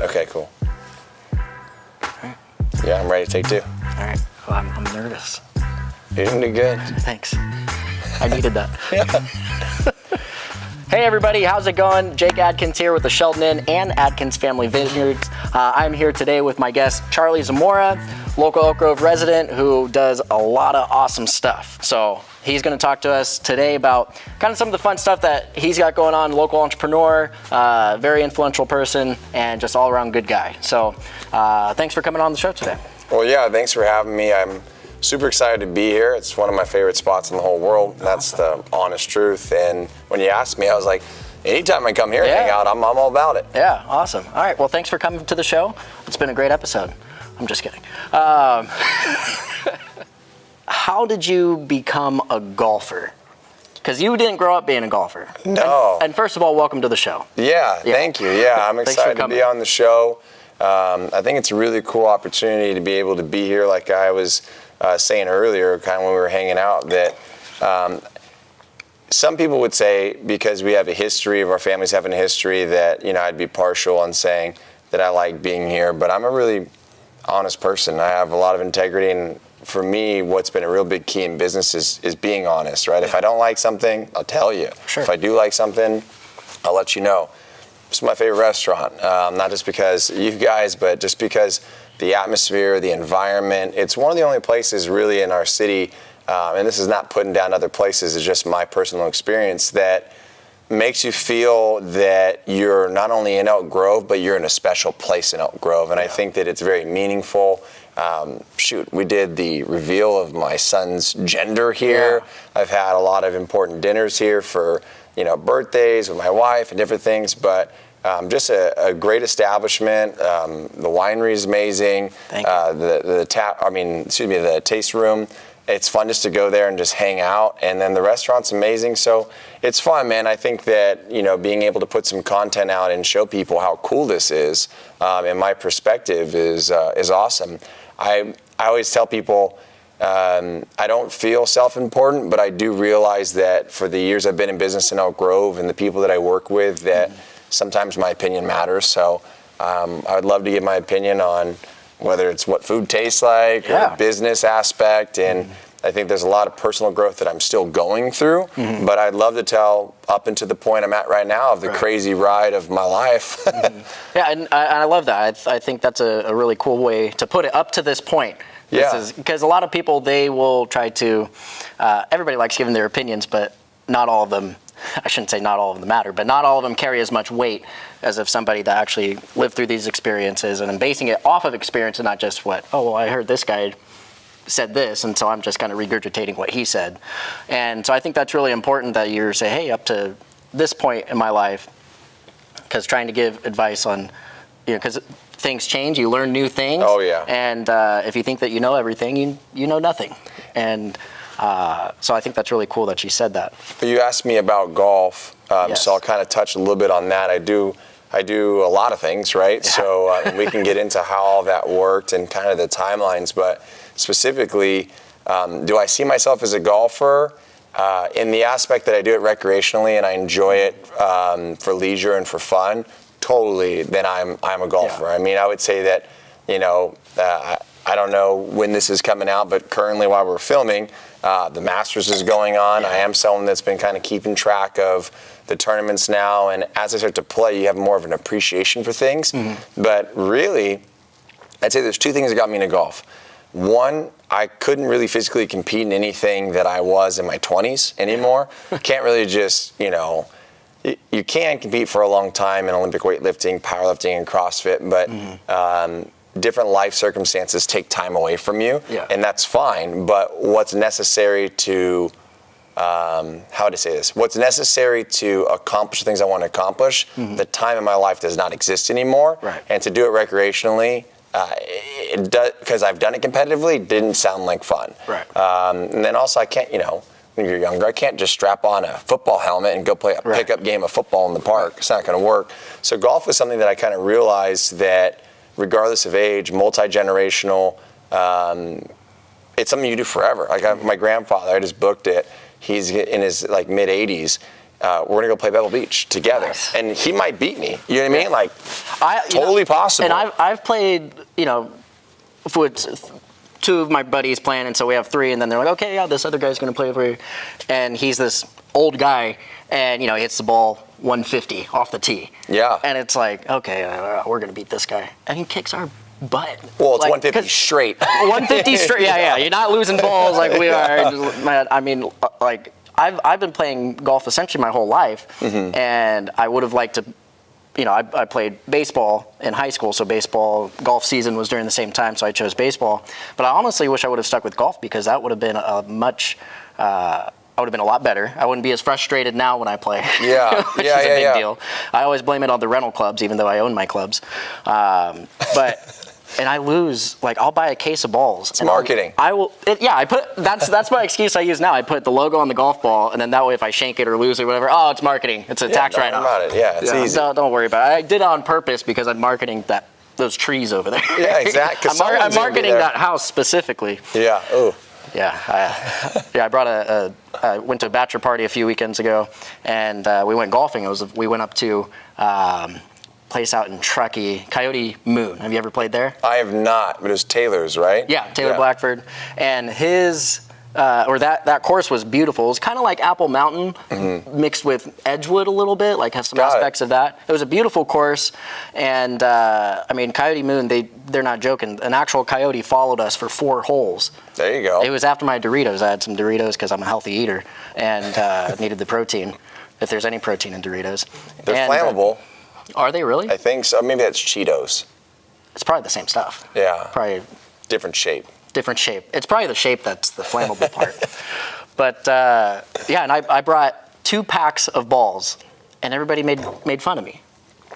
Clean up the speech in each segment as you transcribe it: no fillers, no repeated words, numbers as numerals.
Okay, cool. Yeah, I'm ready to take 2. All right. Well, I'm nervous. You're doing good. Thanks. I needed that. Yeah. Hey everybody, how's it going? Jake Adkins here with the Sheldon Inn and Adkins Family Vineyards. I'm here today with my guest, Charlie Zamora, local Elk Grove resident who does a lot of awesome stuff. So he's going to talk to us today about kind of some of the fun stuff that he's got going on, local entrepreneur, very influential person, and just all around good guy. So thanks for coming on the show today. Well, yeah, thanks for having me. I'm super excited to be here. It's one of my favorite spots in the whole world. That's the honest truth. And when you asked me, I was like, anytime I come here and hang out, I'm all about it. Yeah, awesome. All right, well, thanks for coming to the show. It's been a great episode. I'm just kidding. How did you become a golfer? Because you didn't grow up being a golfer. No. And first of all, welcome to the show. Yeah, thank you. Yeah, I'm excited to be on the show. I think it's a really cool opportunity to be able to be here, like I was saying earlier, kind of when we were hanging out, that some people would say, because we have a history of our families having a history, that, you know, I'd be partial on saying that I like being here, but I'm a really honest person. I have a lot of integrity, and for me, what's been a real big key in business is being honest, right? Yeah. If I don't like something, I'll tell you. Sure. If I do like something, I'll let you know. It's my favorite restaurant, not just because you guys, but just because the atmosphere, the environment. It's one of the only places really in our city, and this is not putting down other places, it's just my personal experience, that makes you feel that you're not only in Elk Grove, but you're in a special place in Elk Grove. And I think that it's very meaningful. We did the reveal of my son's gender here. Yeah. I've had a lot of important dinners here for, you know, birthdays with my wife and different things, but just a great establishment. The winery is amazing. Thank you. The taste room. It's fun just to go there and just hang out, and then the restaurant's amazing. So it's fun, man. I think that, you know, being able to put some content out and show people how cool this is, in my perspective, is awesome. I always tell people, I don't feel self-important, but I do realize that for the years I've been in business in Elk Grove and the people that I work with, that sometimes my opinion matters. So I would love to give my opinion on whether it's what food tastes like or the business aspect. And I think there's a lot of personal growth that I'm still going through, but I'd love to tell up into the point I'm at right now of the crazy ride of my life. Yeah, and I love that. I think that's a really cool way to put it, up to this point. Because a lot of people, they will try to, everybody likes giving their opinions, but not all of them, I shouldn't say not all of them matter, but not all of them carry as much weight as if somebody that actually lived through these experiences and basing it off of experience and not just I heard this guy said this, and so I'm just kind of regurgitating what he said. And so I think that's really important that you say, hey, up to this point in my life, because trying to give advice on, you know, because things change, you learn new things. Oh, yeah. And if you think that you know everything, you know nothing. And so I think that's really cool that you said that. You asked me about golf, so I'll kind of touch a little bit on that. I do a lot of things, right? Yeah. So we can get into how all that worked and kind of the timelines, but specifically, do I see myself as a golfer? In the aspect that I do it recreationally and I enjoy it for leisure and for fun, totally, then I'm a golfer. Yeah. I mean, I would say that, you know, I don't know when this is coming out, but currently while we're filming, the Masters is going on. Yeah. I am someone that's been kind of keeping track of the tournaments now, and as I start to play, you have more of an appreciation for things. But really, I'd say there's 2 things that got me into golf. One, I couldn't really physically compete in anything that I was in my 20s anymore. Can't really just, you know, you can compete for a long time in Olympic weightlifting, powerlifting, and CrossFit, but different life circumstances take time away from you, and that's fine. But what's necessary to, how to say this? What's necessary to accomplish the things I want to accomplish, the time in my life does not exist anymore. Right. And to do it recreationally, it does, because I've done it competitively, didn't sound like fun. Right. And then also I can't, you know, when you're younger, I can't just strap on a football helmet and go play a pickup game of football in the park. It's not going to work. So golf was something that I kind of realized that regardless of age, multi-generational, it's something you do forever. Like my grandfather, I just booked it. He's in his like mid 80s. we're going to go play Pebble Beach together. Nice. And he might beat me. You know what I mean? Like, Totally possible. And I've played, with 2 of my buddies playing, and so we have 3, and then they're like, okay, yeah, this other guy's going to play over here. And he's this old guy, and, he hits the ball 150 off the tee. Yeah. And it's like, okay, we're going to beat this guy. And he kicks our butt. Well, it's 150 straight. 150 straight, yeah. You're not losing balls like we are. Man, I mean, like, I've been playing golf essentially my whole life, and I would have liked to, I played baseball in high school, so golf season was during the same time, so I chose baseball. But I honestly wish I would have stuck with golf, because that would have been I would have been a lot better. I wouldn't be as frustrated now when I play. Yeah, which is a big deal. I always blame it on the rental clubs, even though I own my clubs. And I lose, like, I'll buy a case of balls. It's marketing. That's my excuse I use now. I put the logo on the golf ball, and then that way if I shank it or lose it or whatever, it's marketing. It's a tax write-off. About it. Yeah, it's easy. Don't worry about it. I did it on purpose because I'm marketing those trees over there. Yeah, exactly. I'm marketing that house specifically. Yeah, ooh. Yeah, I brought I went to a bachelor party a few weekends ago, and we went golfing. We went up to place out in Truckee, Coyote Moon. Have you ever played there? I have not, but it was Taylor's, right? Yeah, Taylor Blackford. And his, that course was beautiful. It was kind of like Apple Mountain mixed with Edgewood a little bit, like has some aspects of that. It was a beautiful course. And, Coyote Moon, they're not joking. An actual coyote followed us for 4 holes. There you go. It was after my Doritos. I had some Doritos because I'm a healthy eater and needed the protein, if there's any protein in Doritos. They're flammable. Are they really? I think so. Maybe that's Cheetos. It's probably the same stuff. Yeah. Probably different shape. Different shape. It's probably the shape that's the flammable part. But and I brought 2 packs of balls, and everybody made fun of me.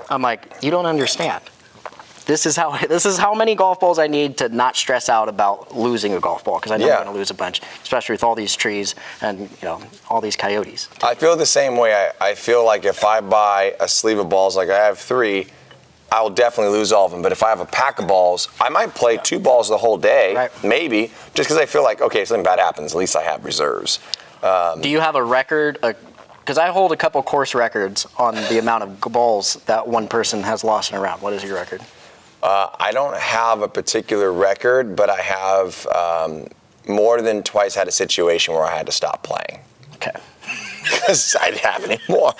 I'm like, you don't understand. This is how many golf balls I need to not stress out about losing a golf ball, because I know I'm going to lose a bunch, especially with all these trees and all these coyotes. I feel the same way. I feel like if I buy a sleeve of balls, like I have 3, I will definitely lose all of them. But if I have a pack of balls, I might play 2 balls the whole day, maybe, just because I feel like, okay, if something bad happens, at least I have reserves. Do you have a record? Because I hold a couple course records on the amount of balls that one person has lost in a round. What is your record? I don't have a particular record, but I have more than twice had a situation where I had to stop playing. Okay. Because I didn't have any more.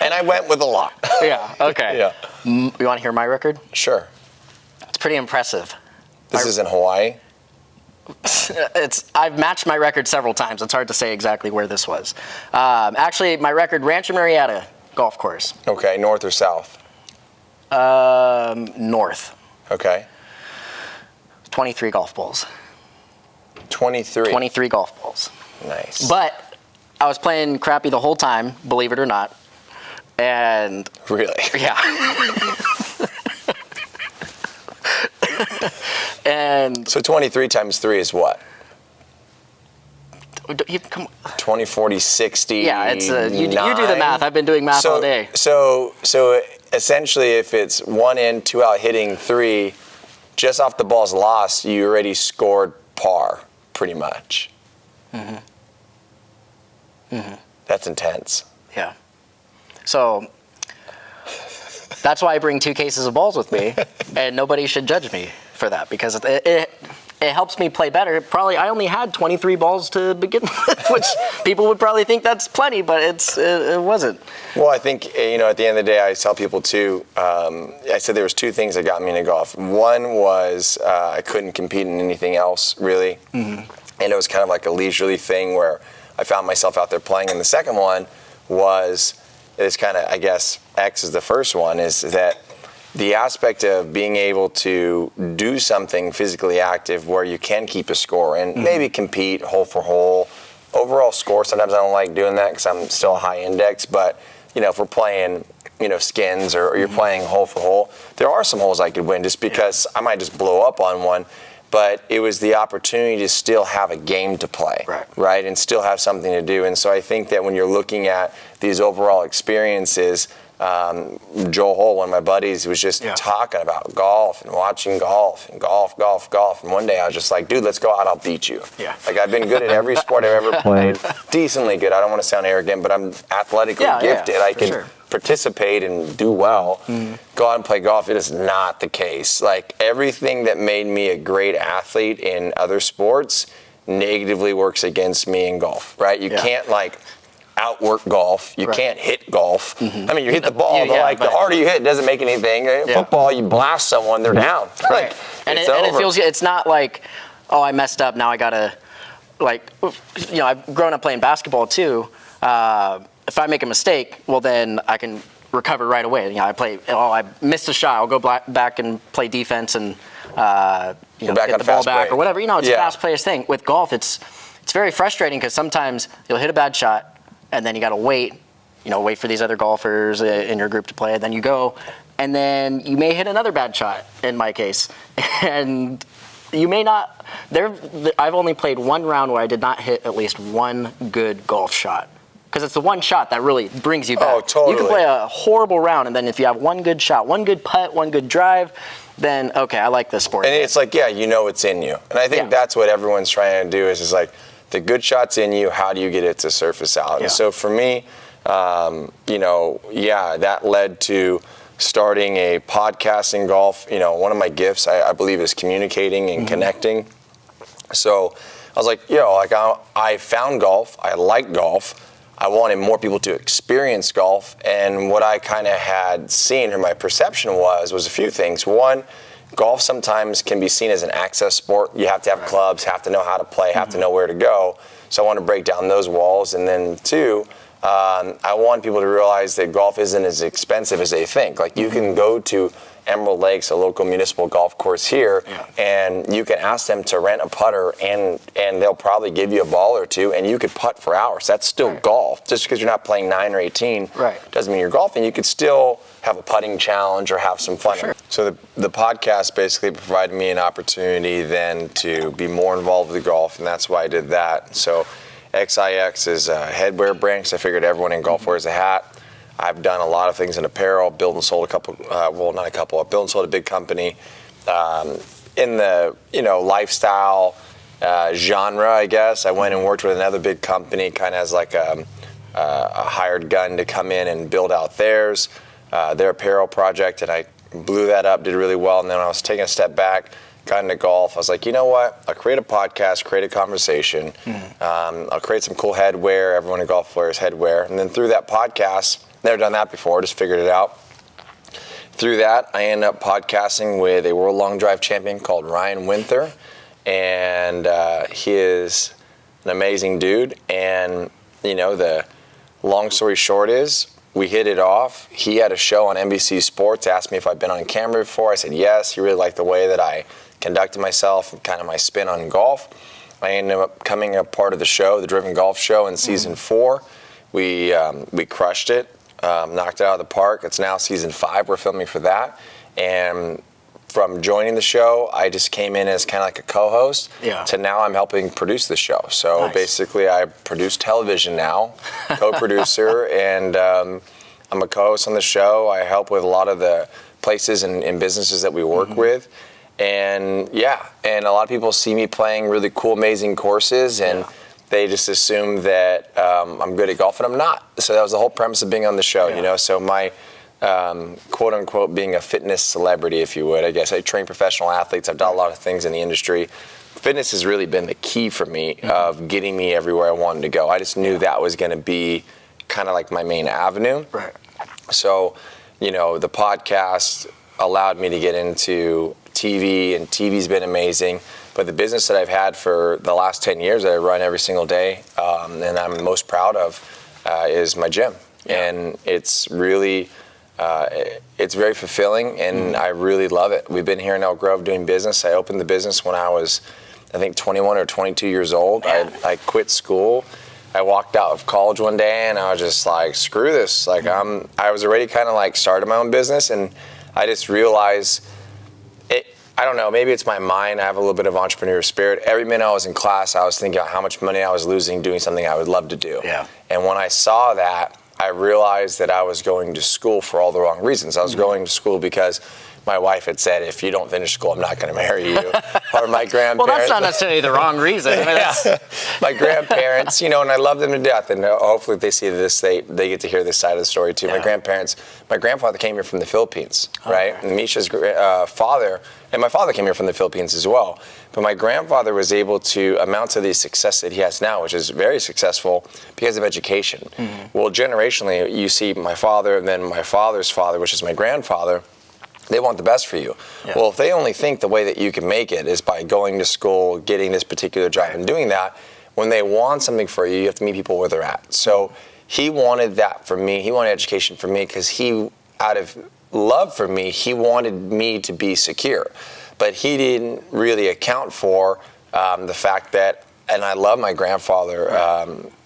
And I went with a lot. Yeah, okay. Yeah. You want to hear my record? Sure. It's pretty impressive. This is in Hawaii? I've matched my record several times. It's hard to say exactly where this was. Actually, my record, Rancho Murrieta Golf Course. Okay, north or south? North. Okay. 23 golf balls. 23? 23 golf balls. Nice. But I was playing crappy the whole time, believe it or not. And really? Yeah. And so 23 times 3 is what? 20, 40, 60. Yeah, it's you do the math. I've been doing math all day. So essentially, if it's 1 in, 2 out hitting 3, just off the balls lost, you already scored par, pretty much. Mm-hmm. Mm-hmm. That's intense. Yeah. So that's why I bring 2 cases of balls with me, and nobody should judge me for that, because it helps me play better. Probably I only had 23 balls to begin with, which people would probably think that's plenty, but it wasn't. Well, I think, at the end of the day, I tell people too, I said there was 2 things that got me into golf. One was I couldn't compete in anything else, really. Mm-hmm. And it was kind of like a leisurely thing where I found myself out there playing. And the second one was, it's kind of, I guess, X is the first one, is that the aspect of being able to do something physically active where you can keep a score and maybe compete hole for hole. Overall score, sometimes I don't like doing that because I'm still a high index, but if we're playing, skins or you're playing hole for hole, there are some holes I could win just because I might just blow up on one, but it was the opportunity to still have a game to play, right? And still have something to do. And so I think that when you're looking at these overall experiences, Joel Hull, one of my buddies, was just talking about golf and watching golf and golf. And one day I was just like, dude, let's go out. I'll beat you. Yeah. Like, I've been good at every sport I've ever played. Decently good. I don't want to sound arrogant, but I'm athletically gifted. I can participate and do well. Go out and play golf. It is not the case. Like, everything that made me a great athlete in other sports negatively works against me in golf, right? You can't, like, outwork golf. You can't hit golf. I mean, you hit the ball, but the harder you hit, it doesn't make anything. Football, you blast someone, they're down. Like, and it feels, it's not like, oh, I messed up, now I gotta, like, you know, I've grown up playing basketball too. If I make a mistake, well, then I can recover right away. You know, I missed a shot, I'll go back and play defense and you know, get the ball back or whatever. You know, it's a fast-paced thing. With golf, it's very frustrating because sometimes you'll hit a bad shot, and then you got to wait for these other golfers in your group to play. And then you go, and then you may hit another bad shot, in my case. And you may not. I've only played one round where I did not hit at least one good golf shot. Because it's the one shot that really brings you back. Oh, totally. You can play a horrible round, and then if you have one good shot, one good putt, one good drive, then, okay, I like this sport. And it's like, you know it's in you. And I think that's what everyone's trying to do is like, the good shot's in you, how do you get it to surface out? And so for me, you know, that led to starting a podcast in golf. You know, one of my gifts, I believe, is communicating and connecting. So I was like, I found golf, I like golf, I wanted more people to experience golf, and what I kind of had seen, or my perception was a few things. One, golf sometimes can be seen as an access sport. You have to have clubs, have to know how to play, have to know where to go. So I want to break down those walls. And then two, I want people to realize that golf isn't as expensive as they think. Like, you can go to Emerald Lakes, a local municipal golf course here, and you can ask them to rent a putter, and they'll probably give you a ball or two, and you could putt for hours. That's still golf. Just because you're not playing 9 or 18 doesn't mean you're golfing. You could still have a putting challenge or have some fun. So the podcast basically provided me an opportunity then to be more involved with golf, and that's why I did that. So XIX is a headwear brand, because I figured everyone in golf wears a hat. I've done a lot of things in apparel, built and sold I built and sold a big company in the, lifestyle genre, I guess. I went and worked with another big company, kind of as like a hired gun to come in and build out their apparel project, and I blew that up, did really well. And then I was taking a step back, got into golf. I was like, you know what? I'll create a podcast, create a conversation. I'll create some cool headwear. Everyone in golf wears headwear. And then through that podcast, never done that before, just figured it out. Through that, I ended up podcasting with a World Long Drive champion called Ryan Winther. And he is an amazing dude. And, the long story short is, we hit it off. He had a show on NBC Sports, asked me if I'd been on camera before. I said yes. He really liked the way that I conducted myself and kind of my spin on golf. I ended up becoming a part of the show, the Driven Golf Show, in season 4. We crushed it, knocked it out of the park. It's now season 5. We're filming for that. And from joining the show, I just came in as kind of like a co-host to now I'm helping produce the show. So basically I produce television now, co-producer, and I'm a co-host on the show. I help with a lot of the places and businesses that we work with. And and a lot of people see me playing really cool, amazing courses, and they just assume that I'm good at golf, and I'm not. So that was the whole premise of being on the show, So my quote unquote being a fitness celebrity, if you would, I guess. I train professional athletes. I've done a lot of things in the industry. Fitness has really been the key for me of getting me everywhere I wanted to go. I just knew that was going to be kind of like my main avenue. So, the podcast allowed me to get into TV, and TV's been amazing. But the business that I've had for the last 10 years that I run every single day, and I'm most proud of, is my gym. And it's really, it's very fulfilling, and I really love it. We've been here in Elk Grove doing business. I opened the business when I was, I think, 21 or 22 years old. I quit school. I walked out of college one day, and I was just like, screw this. Like, I was already kind of like started my own business, and I just realized, I don't know, maybe it's my mind. I have a little bit of entrepreneur spirit. Every minute I was in class, I was thinking about how much money I was losing doing something I would love to do. And when I saw that, I realized that I was going to school for all the wrong reasons. I was going to school because my wife had said, if you don't finish school, I'm not going to marry you. Or my grandparents. Well, that's not necessarily the wrong reason. I mean, my grandparents, and I love them to death. And hopefully if they see this, they get to hear this side of the story too. Yeah. My grandfather came here from the Philippines, right? And Misha's father, and my father came here from the Philippines as well. But my grandfather was able to amount to the success that he has now, which is very successful because of education. Well, generationally, you see my father and then my father's father, which is my grandfather, they want the best for you. Yeah. Well, if they only think the way that you can make it is by going to school, getting this particular job and doing that, when they want something for you, you have to meet people where they're at. So he wanted that for me. He wanted education for me because he, out of love for me, he wanted me to be secure. But he didn't really account for the fact that, and I love my grandfather,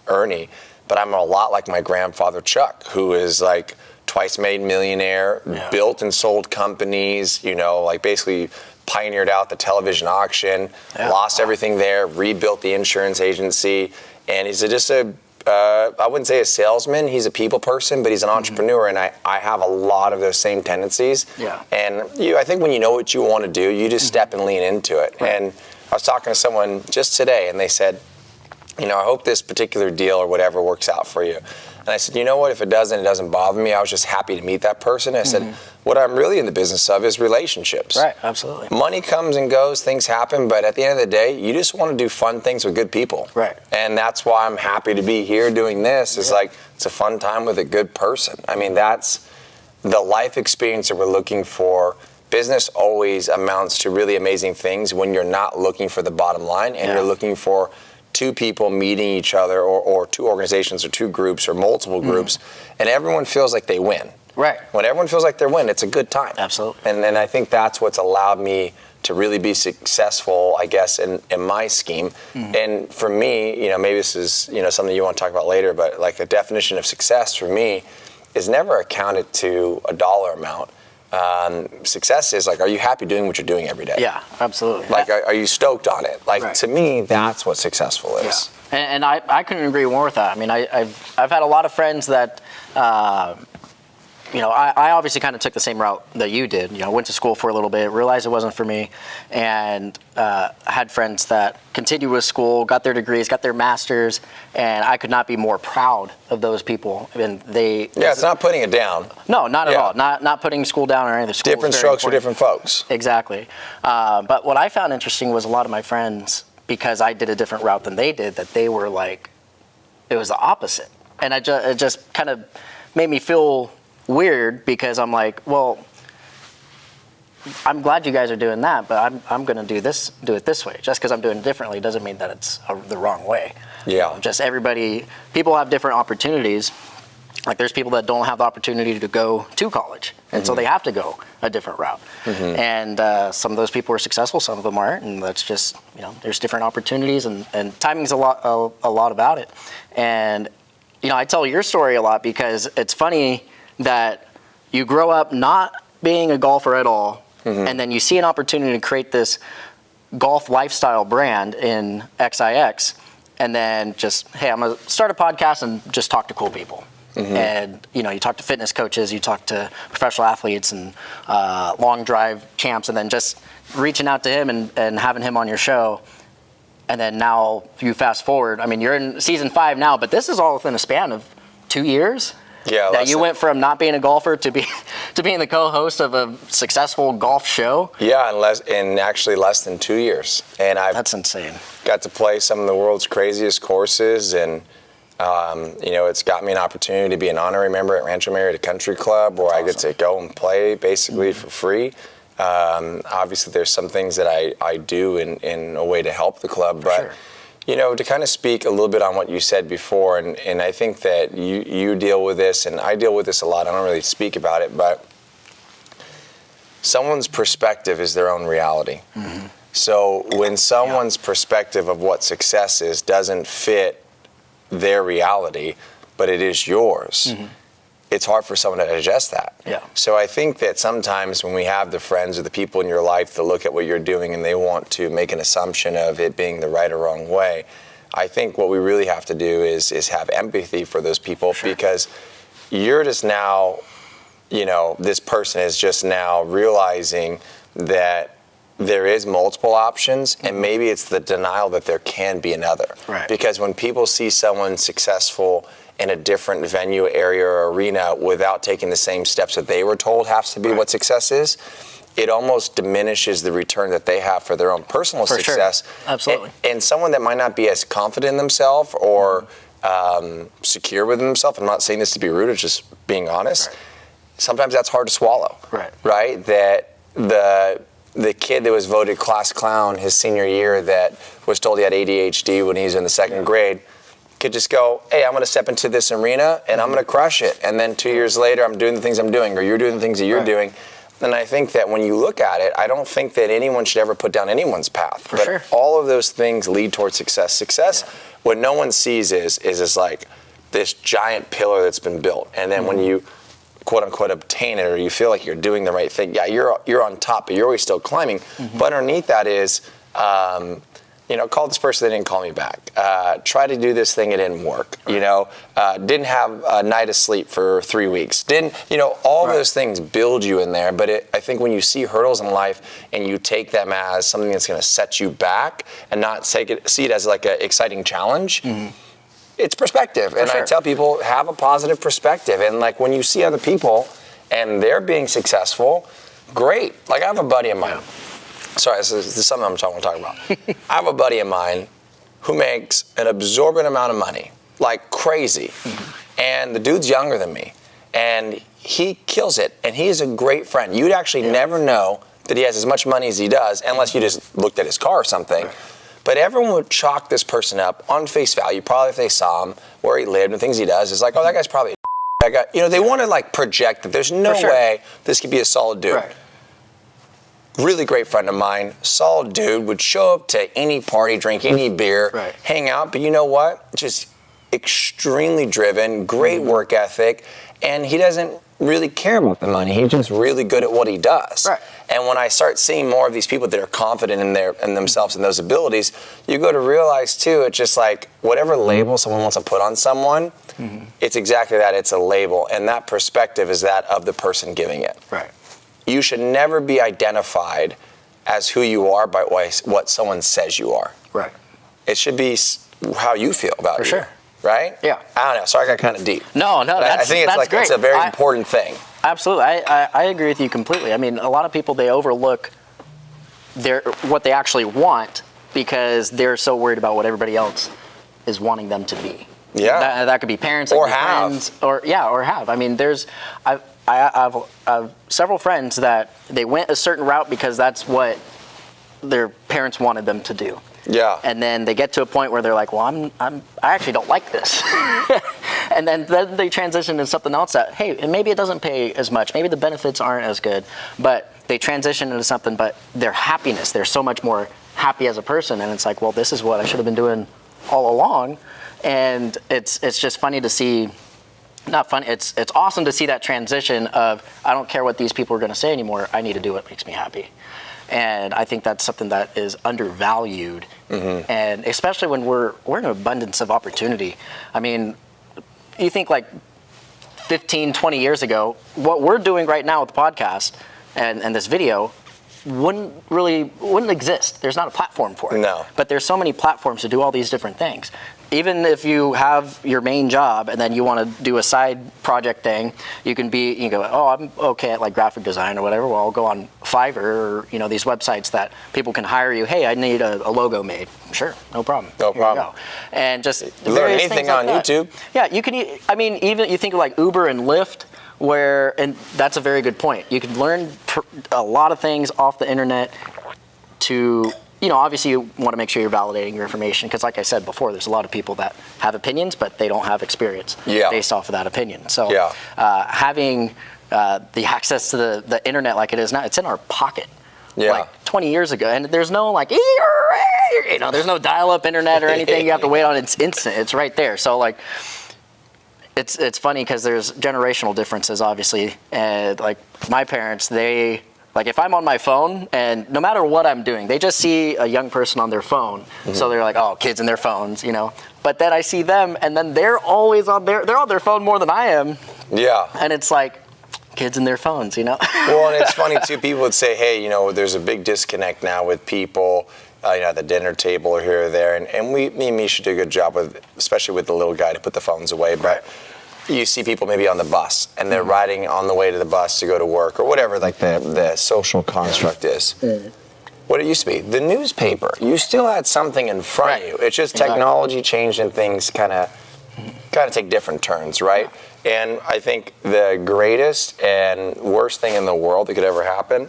Ernie, but I'm a lot like my grandfather, Chuck, who is like twice made millionaire, built and sold companies, like basically pioneered out the television auction, lost everything there, rebuilt the insurance agency, and he's just I wouldn't say a salesman, he's a people person, but he's an entrepreneur, and I have a lot of those same tendencies. Yeah. And I think when you know what you want to do, you just step and lean into it. Right. And I was talking to someone just today, and they said, I hope this particular deal or whatever works out for you. And I said, you know what, if it doesn't bother me. I was just happy to meet that person. I said, what I'm really in the business of is relationships. Right, absolutely. Money comes and goes, things happen, but at the end of the day, you just want to do fun things with good people. Right. And that's why I'm happy to be here doing this. It's like, it's a fun time with a good person. I mean, that's the life experience that we're looking for. Business always amounts to really amazing things when you're not looking for the bottom line and you're looking for two people meeting each other or two organizations or two groups or multiple groups, and everyone feels like they win. Right. When everyone feels like they win, it's a good time. Absolutely. And I think that's what's allowed me to really be successful, I guess, in my scheme. And for me, maybe this is, something you want to talk about later, but like a definition of success for me is never accounted to a dollar amount. Success is like, are you happy doing what you're doing every day? Yeah, absolutely. Like, are you stoked on it? Like, to me, that's what successful is. Yeah. And I couldn't agree more with that. I mean, I've had a lot of friends that, I obviously kind of took the same route that you did. Went to school for a little bit, realized it wasn't for me, and had friends that continued with school, got their degrees, got their masters, and I could not be more proud of those people. And they it's not putting it down. No, not at all. Not putting school down or anything. Different strokes for different folks. Exactly. But what I found interesting was a lot of my friends, because I did a different route than they did, that they were like, it was the opposite, and it just kind of made me feel weird, because I'm like, well, I'm glad you guys are doing that, but I'm going to do it this way. Just because I'm doing it differently doesn't mean that it's the wrong way. Yeah. Just people have different opportunities. Like, there's people that don't have the opportunity to go to college, and so they have to go a different route. And some of those people are successful, some of them aren't, and that's just, there's different opportunities, and timing's a lot about it. And I tell your story a lot because it's funny that you grow up not being a golfer at all, and then you see an opportunity to create this golf lifestyle brand in XIX, and then just, hey, I'm going to start a podcast and just talk to cool people. And, you talk to fitness coaches, you talk to professional athletes and long drive champs, and then just reaching out to him and having him on your show. And then now you fast forward, I mean, you're in season 5 now, but this is all within a span of 2 years. Yeah, that you went from not being a golfer to being the co-host of a successful golf show. Yeah, in actually less than 2 years. And that's insane. Got to play some of the world's craziest courses, and it's got me an opportunity to be an honorary member at Rancho Mérida Country Club, where I get to go and play basically for free. Obviously, there's some things that I do in a way to help the club, but. To kind of speak a little bit on what you said before, and I think that you deal with this, and I deal with this a lot. I don't really speak about it, but someone's perspective is their own reality. So when someone's perspective of what success is doesn't fit their reality, but it is yours, it's hard for someone to digest that. So I think that sometimes when we have the friends or the people in your life that look at what you're doing and they want to make an assumption of it being the right or wrong way, I think what we really have to do is have empathy for those people, because you're just now, this person is just now realizing that there is multiple options, and maybe it's the denial that there can be another. Right. Because when people see someone successful in a different venue, area, or arena without taking the same steps that they were told has to be what success is, it almost diminishes the return that they have for their own personal success. Sure. Absolutely. And someone that might not be as confident in themselves or secure with themselves, I'm not saying this to be rude, it's just being honest, sometimes that's hard to swallow. Right? That the kid that was voted class clown his senior year that was told he had ADHD when he was in the second grade could just go, hey, I'm going to step into this arena and I'm going to crush it. And then 2 years later, I'm doing the things I'm doing, or you're doing the things that you're doing. And I think that when you look at it, I don't think that anyone should ever put down anyone's path. But all of those things lead towards success. Success, what no one sees is like this giant pillar that's been built. And then when you quote unquote obtain it, or you feel like you're doing the right thing, you're on top, but you're always still climbing. But underneath that is, call this person, they didn't call me back. Try to do this thing, it didn't work. Didn't have a night of sleep for 3 weeks. All those things build you in there. But I think when you see hurdles in life and you take them as something that's going to set you back and not see it as like an exciting challenge, it's perspective. And I tell people, have a positive perspective. And like when you see other people and they're being successful, great. Like I have a buddy of mine. Sorry, this is something I'm talking about. I have a buddy of mine who makes an absorbent amount of money, like crazy. And the dude's younger than me. And he kills it. And he is a great friend. You'd actually never know that he has as much money as he does unless you just looked at his car or something. But everyone would chalk this person up on face value, probably if they saw him, where he lived and things he does. It's like, oh, that guy's probably that guy. They want to like project that there's no way this could be a solid dude. Really great friend of mine, solid dude, would show up to any party, drink any beer, hang out. But you know what? Just extremely driven, great work ethic, and he doesn't really care about the money. He's just really good at what he does. And when I start seeing more of these people that are confident in themselves and those abilities, you go to realize too, it's just like whatever label someone wants to put on someone, it's exactly that. It's a label, and that perspective is that of the person giving it. You should never be identified as who you are by what someone says you are. It should be how you feel about you. Right? Yeah. I don't know. Sorry, I got kind of deep. No, I think it's great. It's a very important thing. Absolutely. I agree with you completely. I mean, a lot of people, they overlook what they actually want because they're so worried about what everybody else is wanting them to be. That could be parents, or friends, or have. I mean, I have several friends that they went a certain route because that's what their parents wanted them to do. And then they get to a point where they're like, well, I actually don't like this. And then they transition to something else that, hey, and maybe it doesn't pay as much. Maybe the benefits aren't as good, but they transition into something, but their happiness, they're so much more happy as a person. And it's like, well, this is what I should have been doing all along. And it's just funny to see, not funny, it's awesome to see that transition of, I don't care what these people are going to say anymore. I need to do what makes me happy. And I think that's something that is undervalued, and especially when we're in an abundance of opportunity. I mean, you think like 15, 20 years ago, what we're doing right now with the podcast and this video wouldn't exist. There's not a platform for it. No. But there's so many platforms to do all these different things. Even if you have your main job and then you want to do a side project thing, you can go, oh, I'm okay at like graphic design or whatever. Well, I'll go on Fiverr or these websites that people can hire you. Hey, I need a logo made. Sure, no problem. No problem. You go. And just learn anything on YouTube. Yeah, you can. I mean, even you think of like Uber and Lyft, and that's a very good point. You can learn a lot of things off the internet to. Obviously you want to make sure you're validating your information because like I said before, there's a lot of people that have opinions, but they don't have experience based off of that opinion. So having the access to the internet like it is now, it's in our pocket. Like 20 years ago, and there's no like, there's no dial-up internet or anything you have to wait on. It's instant. It's right there. So like, it's funny because there's generational differences, obviously. And like my parents, like if I'm on my phone and no matter what I'm doing, they just see a young person on their phone. So they're like, oh, kids and their phones, But then I see them, and then they're always they're on their phone more than I am. Yeah. And it's like, kids and their phones, you know? Well, and it's funny too, people would say, hey, you know, there's a big disconnect now with people, you know, at the dinner table or here or there. And me and Misha do a good job with, especially with the little guy, to put the phones away. But you see people maybe on the bus, and they're riding on the way to the bus to go to work or whatever, like the social construct is. What it used to be, the newspaper, you still had something in front of you. It's just technology changed and things kind of take different turns, right? And I think the greatest and worst thing in the world that could ever happen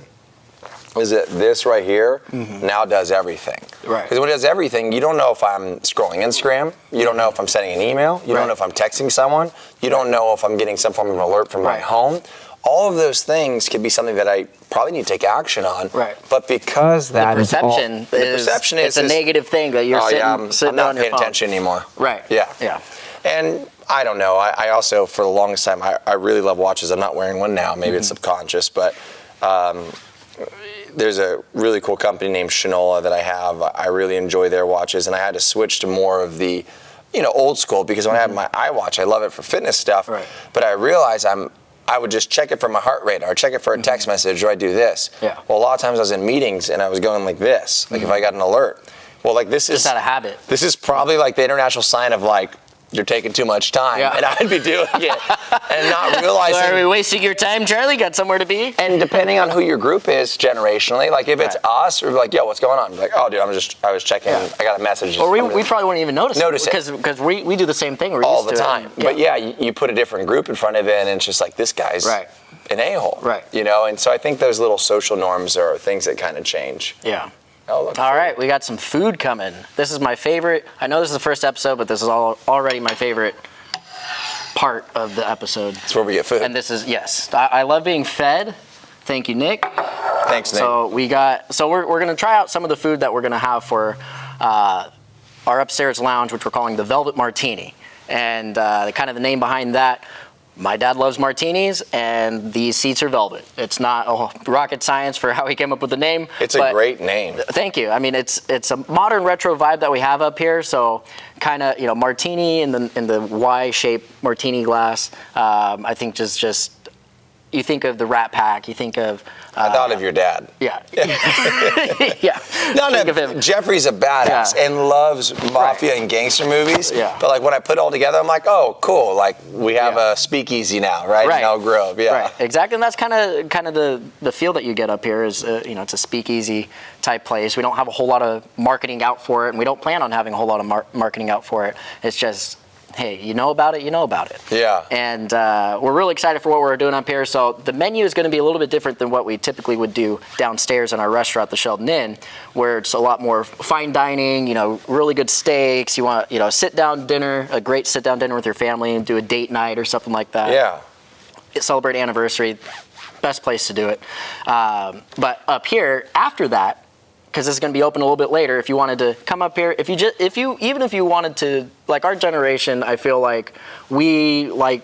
is that this right here now does everything. Right. Because when it does everything, you don't know if I'm scrolling Instagram, you don't know if I'm sending an email, you don't know if I'm texting someone, you don't know if I'm getting some form of alert from my home. All of those things could be something that I probably need to take action on. Right. But because that the perception is a negative thing that you're sitting I'm not on your paying phone. attention anymore. Right. Yeah. And I don't know. I also, for the longest time, I really love watches. I'm not wearing one now. Maybe it's subconscious, but there's a really cool company named Shinola that I have. I really enjoy their watches, and I had to switch to more of the, old school, because when I have my iWatch, I love it for fitness stuff. Right. But I realized I would just check it for my heart rate, or check it for a text message, or I do this. Yeah. Well, a lot of times I was in meetings and I was going like this, like if I got an alert. Well, like this is just out of habit. This is probably like the international sign of like, you're taking too much time, and I'd be doing it and not realizing. Are we wasting your time, Charlie? Got somewhere to be? And depending on who your group is generationally, like if it's us, we're like, yo, what's going on? Like, oh, dude, I was checking. I got a message. Or we probably wouldn't even notice it. Because we do the same thing. We're all used the to time. It. But you put a different group in front of it, and it's just like, this guy's an a-hole. Right. And so I think those little social norms are things that kind of change. Yeah. All right, we got some food coming. This is my favorite. I know this is the first episode, but this is already my favorite part of the episode. It's where we get food. And this is, yes. I love being fed. Thank you, Nick. Thanks, Nick. So we're going to try out some of the food that we're going to have for our upstairs lounge, which we're calling the Velvet Martini. And kind of the name behind that, my dad loves martinis, and these seats are velvet. It's not rocket science for how he came up with the name. It's a great name. Thank you. I mean, it's a modern retro vibe that we have up here. So kind of, martini in the Y-shaped martini glass. I think just you think of the Rat Pack. You think of. I thought of your dad. Yeah. Yeah. No, Jeffrey's a badass and loves mafia and gangster movies. Yeah. But like when I put it all together, I'm like, oh, cool. Like we have a speakeasy now, right? In Elk Grove. Yeah. Right. Exactly. And that's kind of the feel that you get up here is, it's a speakeasy type place. We don't have a whole lot of marketing out for it, and we don't plan on having a whole lot of marketing out for it. It's just, hey, you know about it. Yeah. And we're really excited for what we're doing up here. So the menu is going to be a little bit different than what we typically would do downstairs in our restaurant, the Sheldon Inn, where it's a lot more fine dining, really good steaks. You want, sit-down dinner, a great sit-down dinner with your family, and do a date night or something like that. Yeah. Celebrate anniversary, best place to do it. But up here, after that, because this is going to be open a little bit later, if you wanted to come up here, even if you wanted to, like our generation, I feel like we like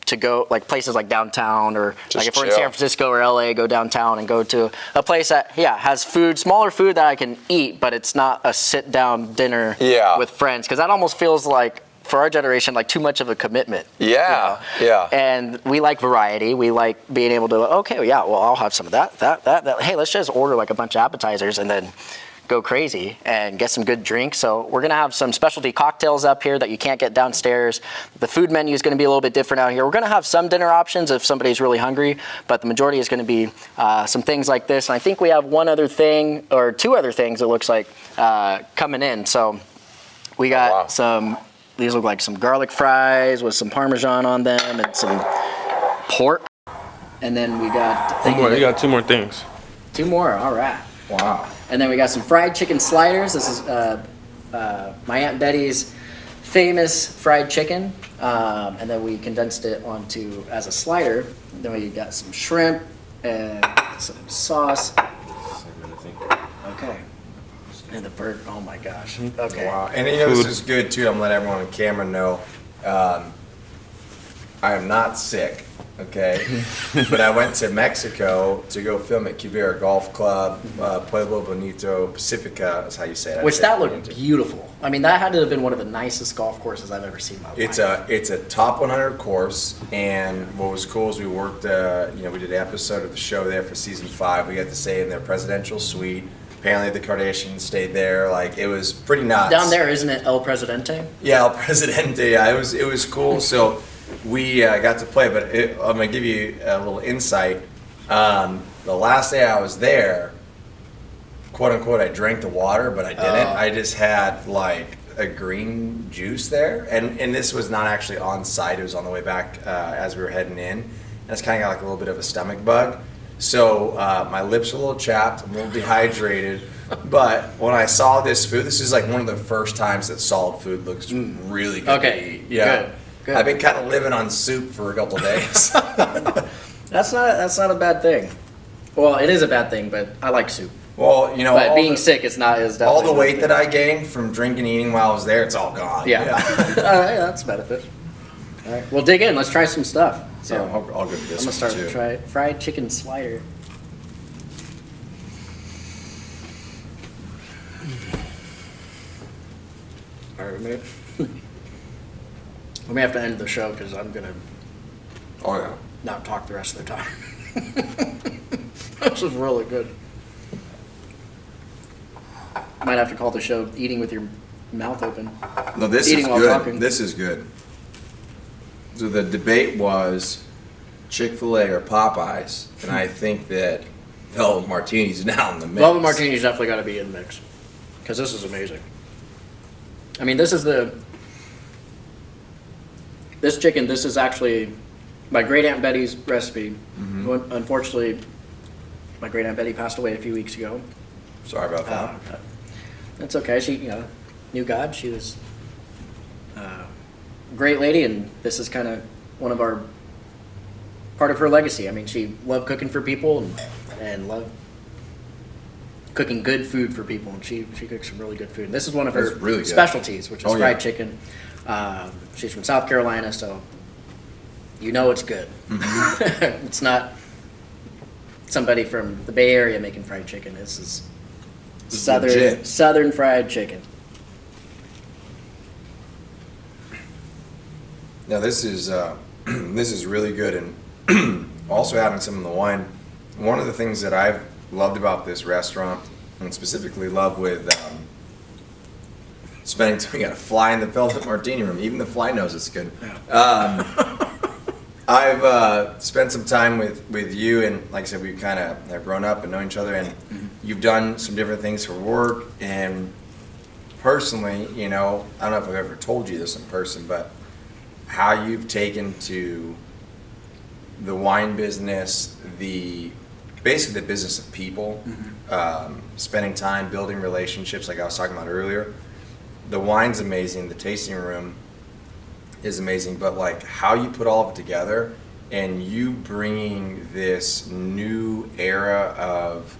to go like places like downtown, or just like if we're in chill. San Francisco or LA, go downtown and go to a place that has food, smaller food that I can eat, but it's not a sit down dinner with friends, because that almost feels like, for our generation, like too much of a commitment. Yeah. And we like variety. We like being able to, I'll have some of that. Hey, let's just order like a bunch of appetizers and then go crazy and get some good drinks. So we're going to have some specialty cocktails up here that you can't get downstairs. The food menu is going to be a little bit different out here. We're going to have some dinner options if somebody's really hungry, but the majority is going to be some things like this. And I think we have one other thing, or two other things, it looks like, coming in. So we got these look like some garlic fries with some Parmesan on them and some pork. And then we got... You got two more things. Two more, all right. Wow. And then we got some fried chicken sliders. This is my Aunt Betty's famous fried chicken. And then we condensed it onto as a slider. And then we got some shrimp and some sauce. Okay. And the bird, oh my gosh. Okay. Wow. And this is good too. I'm gonna let everyone on camera know I am not sick. okay? But I went to Mexico to go film at Quivira Golf Club, Pueblo Bonito, Pacifica is how you say it. Which that looked beautiful. I mean, that had to have been one of the nicest golf courses I've ever seen in my life. It's a top 100 course, and what was cool is we worked, we did an episode of the show there for season 5. We got to stay in their presidential suite. Apparently the Kardashians stayed there. Like, it was pretty nuts. Down there, isn't it El Presidente? Yeah, El Presidente. Yeah, it was cool. So we got to play, but I'm gonna give you a little insight. The last day I was there, quote unquote, I drank the water, but I didn't. I just had like a green juice there, and this was not actually on site. It was on the way back as we were heading in, and it's kind of got like a little bit of a stomach bug. So my lips are a little chapped, I'm a little dehydrated, but when I saw this food, this is like one of the first times that solid food looks really good to eat. Yeah. Good. I've been kind of living on soup for a couple of days. That's not a bad thing. Well, it is a bad thing, but I like soup. Well, but being sick is definitely all the weight that I gained from drinking and eating while I was there, it's all gone. Yeah. All right, that's a benefit. All right, well, dig in. Let's try some stuff. So yeah, I'll go to this. I'm gonna start to try fried chicken slider. All right, we may have to end the show because I'm gonna not talk the rest of the time. This is really good. Might have to call the show "Eating with Your Mouth Open." No, this is good. This is good. So the debate was Chick-fil-A or Popeyes, and I think that Velvet Martini's now in the mix. Velvet Martini's definitely got to be in the mix because this is amazing. I mean, this chicken. This is actually my great Aunt Betty's recipe. Mm-hmm. Unfortunately, my great Aunt Betty passed away a few weeks ago. Sorry about that. That's okay. She, knew God. She was a great lady, and this is kind of part of her legacy. I mean, she loved cooking for people and loved cooking good food for people, and she cooks some really good food. And this is one of her really specialties, which is fried chicken. She's from South Carolina, so it's good. Mm-hmm. It's not somebody from the Bay Area making fried chicken. This is southern fried chicken. Now this is really good, and also having some of the wine. One of the things that I've loved about this restaurant, and specifically love with spending time, you got to fly in the Velvet Martini Room. Even the fly knows it's good. I've spent some time with you, and like I said, we've kind of have grown up and know each other, and you've done some different things for work. And personally, I don't know if I've ever told you this in person, but how you've taken to the wine business, basically the business of people, spending time building relationships, like I was talking about earlier. The wine's amazing, the tasting room is amazing, but like how you put all of it together and you bringing this new era of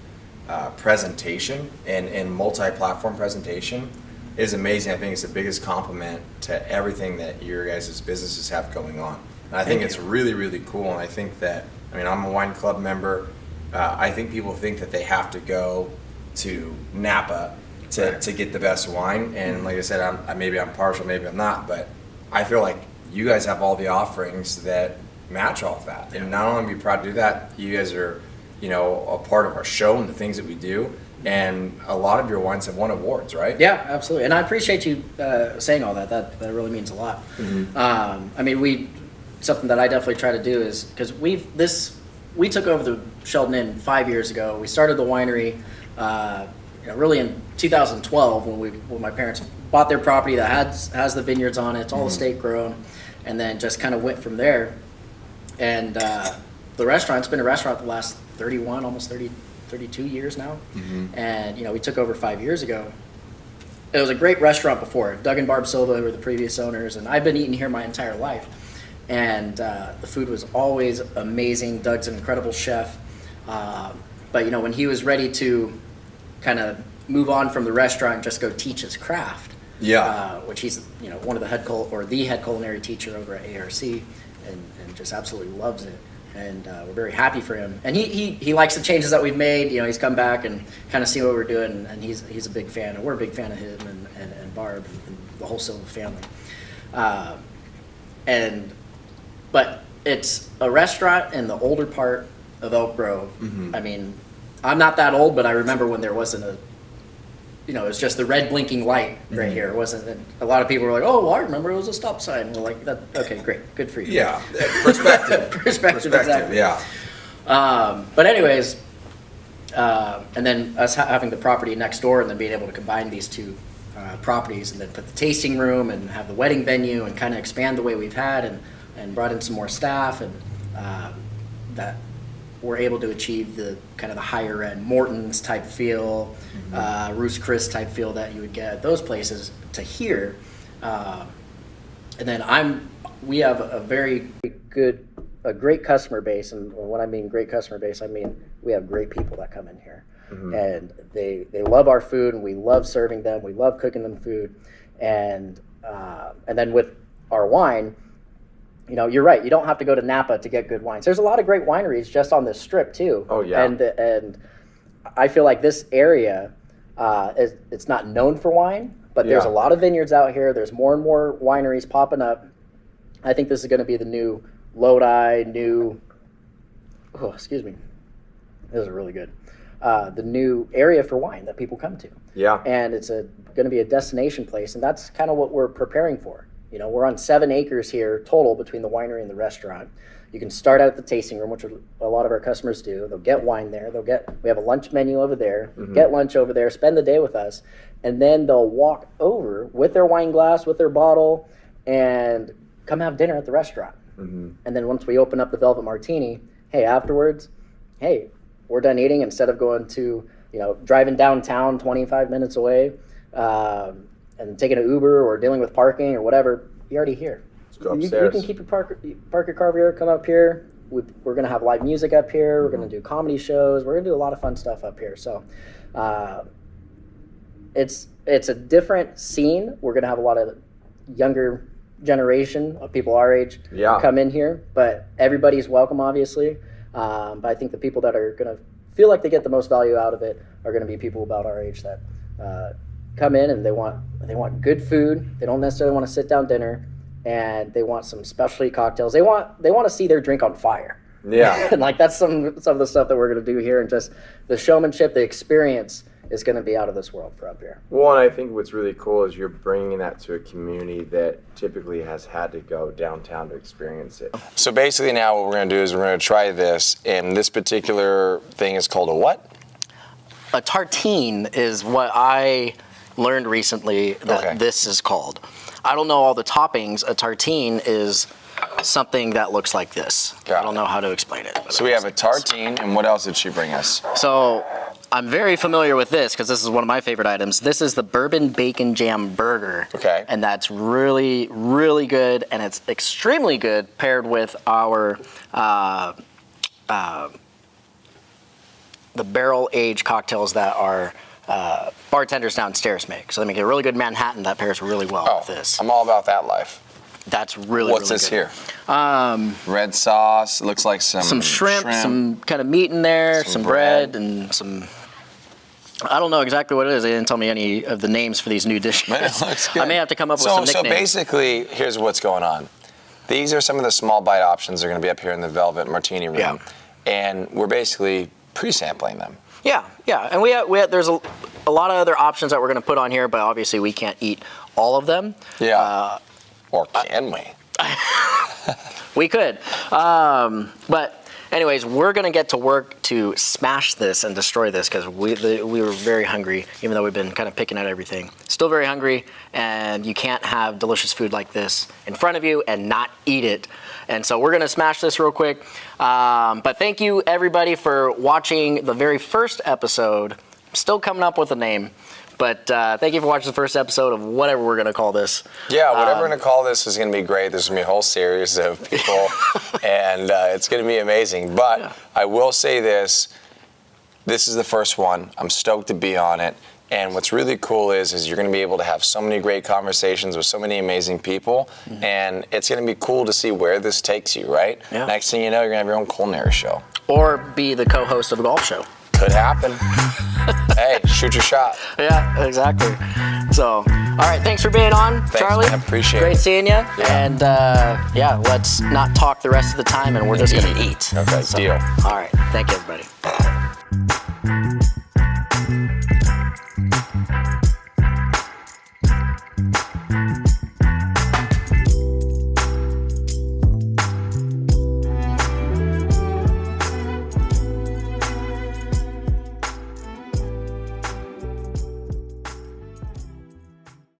presentation and multi-platform presentation is amazing. I think it's the biggest compliment to everything that your guys' businesses have going on. And I think it's really, really cool. And I think that, I'm a wine club member. I think people think that they have to go to Napa to get the best wine. And like I said, maybe I'm partial, maybe I'm not, but I feel like you guys have all the offerings that match all of that. And not only are we proud to do that, you guys are, a part of our show and the things that we do. And a lot of your wines have won awards, right? Yeah, absolutely. And I appreciate you saying all that. That really means a lot. Mm-hmm. Something that I definitely try to do is, because we took over the Sheldon Inn 5 years ago. We started the winery really in 2012 when my parents bought their property that has the vineyards on it. It's all estate grown, and then just kind of went from there. And the restaurant's been a restaurant the last 31, almost 32 years now. Mm-hmm. And we took over 5 years ago. It was a great restaurant before. Doug and Barb Silva were the previous owners, and I've been eating here my entire life. And the food was always amazing. Doug's an incredible chef. But when he was ready to kind of move on from the restaurant and just go teach his craft, which he's one of the head culinary teacher over at ARC, and just absolutely loves it. and we're very happy for him. And he likes the changes that we've made. You know, he's come back and kind of seen what we're doing, and he's a big fan, and we're a big fan of him and Barb and the whole Silva family. But it's a restaurant in the older part of Elk Grove. Mm-hmm. I mean, I'm not that old, but I remember when there wasn't it was just the red blinking light right here. It wasn't. A lot of people were like, "Oh, well, I remember it was a stop sign." We're like, "Okay, great, good for you." Yeah, perspective. Exactly. Yeah. But anyways, and then us having the property next door, and then being able to combine these two properties, and then put the tasting room and have the wedding venue, and kind of expand the way we've had, and brought in some more staff, and that we're able to achieve the kind of the higher end Morton's type feel, Ruth's Chris type feel that you would get at those places to here. And then we have a very great customer base, and when I mean great customer base, I mean we have great people that come in here, and they love our food, and we love serving them. We love cooking them food, and then with our wine. You know, you're right. You don't have to go to Napa to get good wines. There's a lot of great wineries just on this strip too. Oh yeah. And I feel like this area, it's not known for wine, but there's a lot of vineyards out here. There's more and more wineries popping up. I think this is going to be the new Lodi, excuse me. Those are really good. The new area for wine that people come to. Yeah. And it's going to be a destination place, and that's kind of what we're preparing for. You know, we're on 7 acres here total between the winery and the restaurant. You can start out at the tasting room, which a lot of our customers do. They'll get wine there. We have a lunch menu over there. Get lunch over there, spend the day with us, and then they'll walk over with their wine glass, with their bottle, and come have dinner at the restaurant. And then once we open up the Velvet Martini, afterwards, we're done eating. Instead of going to, driving downtown 25 minutes away, and taking an Uber or dealing with parking or whatever, you're already here. Let's go upstairs. You can keep your park your car over here, come up here. We're going to have live music up here. We're going to do comedy shows. We're going to do a lot of fun stuff up here. So it's a different scene. We're going to have a lot of younger generation of people our age come in here, but everybody's welcome, obviously. But I think the people that are going to feel like they get the most value out of it are going to be people about our age that come in and they want good food. They don't necessarily want to sit down dinner, and they want some specialty cocktails. They want to see their drink on fire. Yeah. And like that's some of the stuff that we're going to do here, and just the showmanship, the experience is going to be out of this world for up here. Well, and I think what's really cool is you're bringing that to a community that typically has had to go downtown to experience it. So basically now what we're going to do is we're going to try this, and this particular thing is called a what? A tartine is what I learned recently that this is called. I don't know all the toppings. A tartine is something that looks like this. I don't know how to explain it. So we have a tartine, and what else did she bring us? So I'm very familiar with this because this is one of my favorite items. This is the Bourbon Bacon Jam Burger. Okay. And that's really, really good, and it's extremely good paired with our the barrel-aged cocktails that our bartenders downstairs make. So they make a really good Manhattan that pairs really well with this. I'm all about that life. That's really, What's really this good. here? Red sauce. It looks like some shrimp, some kind of meat in there, some bread, and some... I don't know exactly what it is. They didn't tell me any of the names for these new dishes. But it looks good. I may have to come up with some nicknames. So basically, here's what's going on. These are some of the small bite options that are going to be up here in the Velvet Martini Room. Yeah. And we're basically pre-sampling them. Yeah. And we have there's a lot of other options that we're going to put on here, but obviously we can't eat all of them. Yeah. Or can we? We could. But anyways, we're going to get to work to smash this and destroy this because we were very hungry, even though we've been kind of picking at everything. Still very hungry, and you can't have delicious food like this in front of you and not eat it. And so we're going to smash this real quick. But thank you, everybody, for watching the very first episode. I'm still coming up with a name. But thank you for watching the first episode of whatever we're going to call this. Yeah, whatever we're going to call this is going to be great. There's going to be a whole series of people, and it's going to be amazing. But I will say this. this is the first one. I'm stoked to be on it. And what's really cool is you're going to be able to have so many great conversations with so many amazing people, and it's going to be cool to see where this takes you, right? Yeah. Next thing you know, you're going to have your own culinary show. Or be the co-host of a golf show. Could happen. Hey, shoot your shot. Yeah, exactly. So, all right, thanks for being on, Thanks, Charlie. man. Appreciate it. Great seeing you. Yeah. And let's not talk the rest of the time, and we're just going to eat. Okay, So, deal. All right, thank you, everybody.